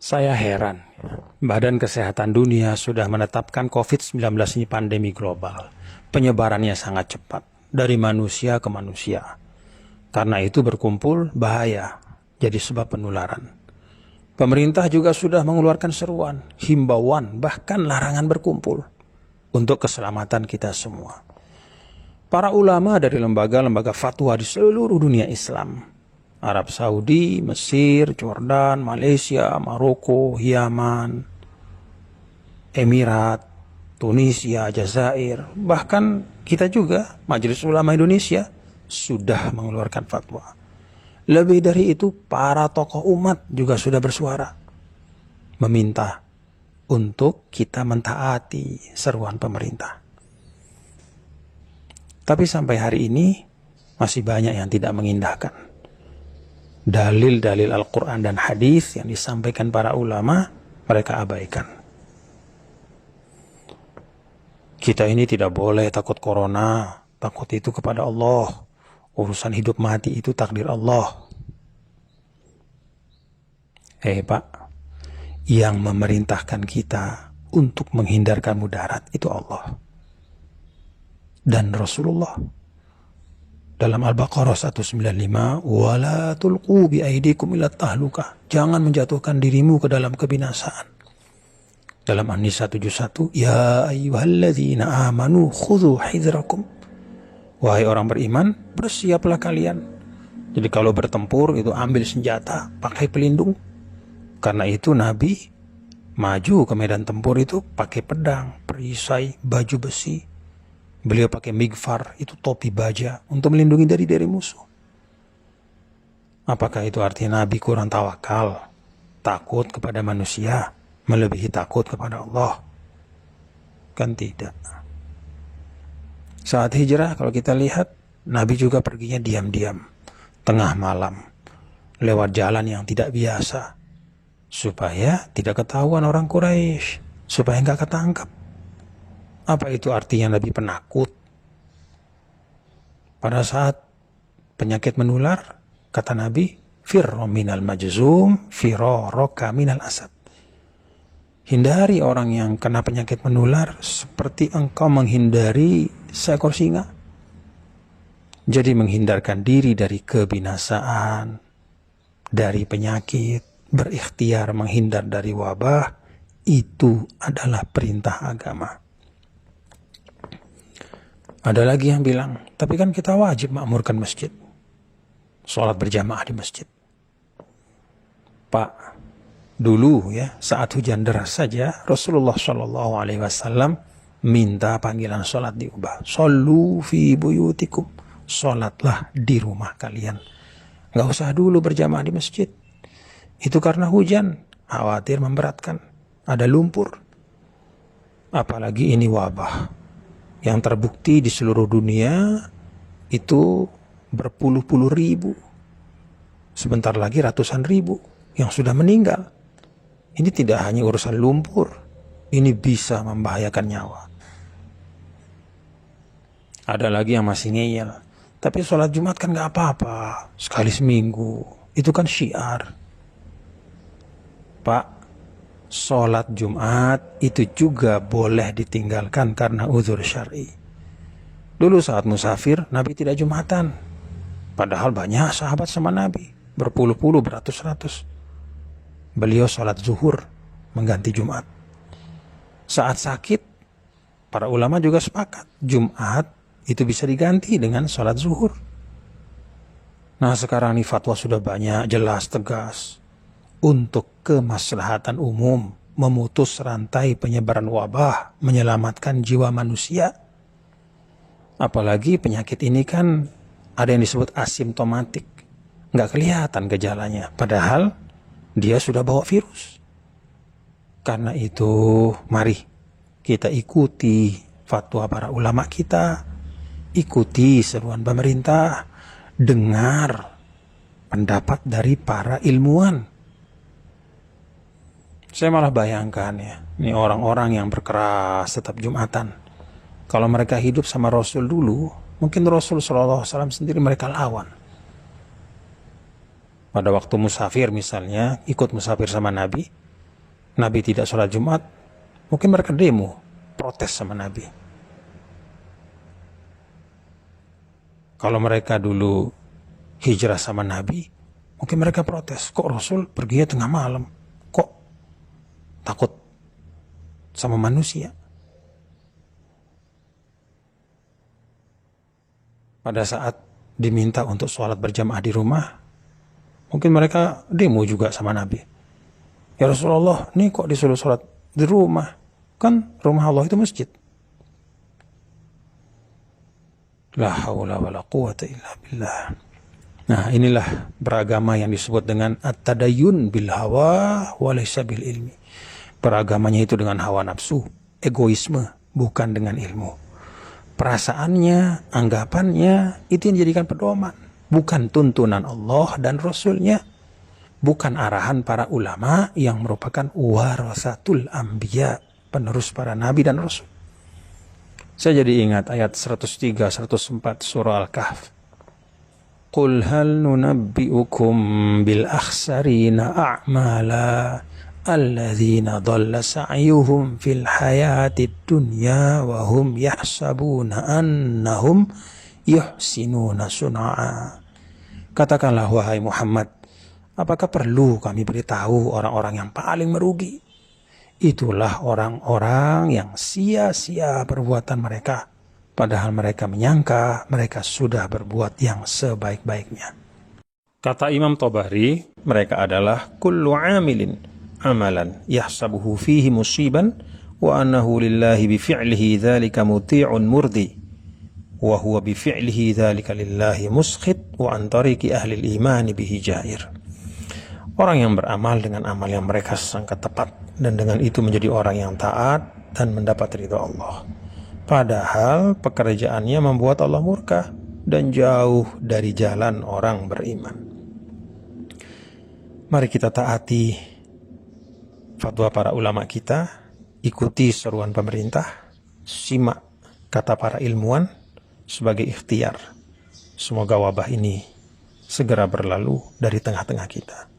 Saya heran, Badan Kesehatan Dunia sudah menetapkan COVID-19 ini pandemi global. Penyebarannya sangat cepat, dari manusia ke manusia. Karena itu berkumpul bahaya, jadi sebab penularan. Pemerintah juga sudah mengeluarkan seruan, himbauan, bahkan larangan berkumpul untuk keselamatan kita semua. Para ulama dari lembaga-lembaga fatwa di seluruh dunia Islam, Arab Saudi, Mesir, Jordan, Malaysia, Maroko, Yaman, Emirat, Tunisia, Jazair, bahkan kita juga, Majelis Ulama Indonesia, sudah mengeluarkan fatwa. Lebih dari itu, para tokoh umat juga sudah bersuara, meminta untuk kita mentaati seruan pemerintah. Tapi sampai hari ini, masih banyak yang tidak mengindahkan dalil-dalil Al-Quran dan hadis yang disampaikan para ulama, mereka abaikan. Kita ini tidak boleh takut corona, takut itu kepada Allah. Urusan hidup mati itu takdir Allah. Pak, yang memerintahkan kita untuk menghindarkan mudarat itu Allah dan Rasulullah. Dalam Al-Baqarah 195, wala tulqu bi aidikum ila tahlukah. Jangan menjatuhkan dirimu ke dalam kebinasaan. Dalam An-Nisa 71, ya ayyuhalladzina amanu khudhu hidrakum. Wahai orang beriman, bersiaplah kalian. Jadi kalau bertempur itu ambil senjata, pakai pelindung. Karena itu Nabi maju ke medan tempur itu pakai pedang, perisai, baju besi. Beliau pakai migfar, itu topi baja, untuk melindungi dari musuh. Apakah itu artinya Nabi kurang tawakal, takut kepada manusia, melebihi takut kepada Allah? Kan tidak. Saat hijrah kalau kita lihat, Nabi juga perginya diam-diam, tengah malam, lewat jalan yang tidak biasa, supaya tidak ketahuan orang Quraisy, supaya nggak ketangkap. Apa itu artinya Nabi penakut? Pada saat penyakit menular, kata Nabi, firro minal majzum, firoroka minal asad. Hindari orang yang kena penyakit menular seperti engkau menghindari seekor singa. Jadi menghindarkan diri dari kebinasaan, dari penyakit, berikhtiar menghindar dari wabah, itu adalah perintah agama. Ada lagi yang bilang, tapi kan kita wajib makmurkan masjid, sholat berjamaah di masjid. Pak, dulu ya saat hujan deras saja Rasulullah SAW minta panggilan sholat diubah. Shollu fi buyutikum, sholatlah di rumah kalian. Gak usah dulu berjamaah di masjid. Itu karena hujan, khawatir memberatkan, ada lumpur. Apalagi ini wabah yang terbukti di seluruh dunia itu berpuluh-puluh ribu. Sebentar lagi ratusan ribu yang sudah meninggal. Ini tidak hanya urusan lumpur, ini bisa membahayakan nyawa. Ada lagi yang masih ngeyel, tapi sholat Jumat kan gak apa-apa, sekali seminggu, itu kan syiar. Pak, sholat Jumat itu juga boleh ditinggalkan karena uzur syar'i. Dulu saat musafir, Nabi tidak Jumatan. Padahal banyak sahabat sama Nabi, berpuluh-puluh, beratus-ratus. Beliau sholat zuhur, mengganti Jumat. Saat sakit, para ulama juga sepakat, Jumat itu bisa diganti dengan sholat zuhur. Nah sekarang ini fatwa sudah banyak, jelas, tegas. Untuk kemaslahatan umum, memutus rantai penyebaran wabah, menyelamatkan jiwa manusia. Apalagi penyakit ini kan ada yang disebut asimptomatik, nggak kelihatan gejalanya, padahal dia sudah bawa virus. Karena itu, mari kita ikuti fatwa para ulama kita, ikuti seruan pemerintah, dengar pendapat dari para ilmuwan. Saya malah bayangkan ya, ini orang-orang yang berkeras tetap Jumatan. Kalau mereka hidup sama Rasul dulu, mungkin Rasul SAW sendiri mereka lawan. Pada waktu musafir misalnya, ikut musafir sama Nabi, Nabi tidak sholat Jumat, mungkin mereka demo, protes sama Nabi. Kalau mereka dulu hijrah sama Nabi, mungkin mereka protes, kok Rasul pergi tengah malam, kok takut sama manusia. Pada saat diminta untuk sholat berjamaah di rumah, mungkin mereka demo juga sama Nabi. Ya Rasulullah, nih kok disuruh sholat di rumah? Kan rumah Allah itu masjid. La haula wa la quwata illa billah. Nah, inilah beragama yang disebut dengan at-tadayyun bil hawa wa laysa bil ilmi. Beragamanya itu dengan hawa nafsu, egoisme, bukan dengan ilmu. Perasaannya, anggapannya, itu yang dijadikan pedoman. Bukan tuntunan Allah dan Rasulnya. Bukan arahan para ulama yang merupakan warasatul anbiya, penerus para nabi dan rasul. Saya jadi ingat ayat 103, 104 surah Al-Kahf. Qul hal nunabbi'ukum bil akhsarina a'mala alladzina dhalla sa'yuhum fil hayatid dunya wa hum yahsabuna annahum yuhsinuna sun'a. Katakanlah wahai Muhammad, apakah perlu kami beritahu orang-orang yang paling merugi? Itulah orang-orang yang sia-sia perbuatan mereka, padahal mereka menyangka mereka sudah berbuat yang sebaik-baiknya. Kata Imam Tabari, mereka adalah kullu amilin amalan yahsabuhu fihi musiban wa annahu lillahi bifi'lihi dzalika muti'un murdi wa huwa bifi'lihi dzalika lillahi muskhit wa an tariqi ahli al-iman bihi jair. Orang yang beramal dengan amal yang mereka sangka tepat dan dengan itu menjadi orang yang taat dan mendapat ridha Allah. Padahal pekerjaannya membuat Allah murka dan jauh dari jalan orang beriman. Mari kita taati fatwa para ulama kita, ikuti seruan pemerintah, simak kata para ilmuwan sebagai ikhtiar. Semoga wabah ini segera berlalu dari tengah-tengah kita.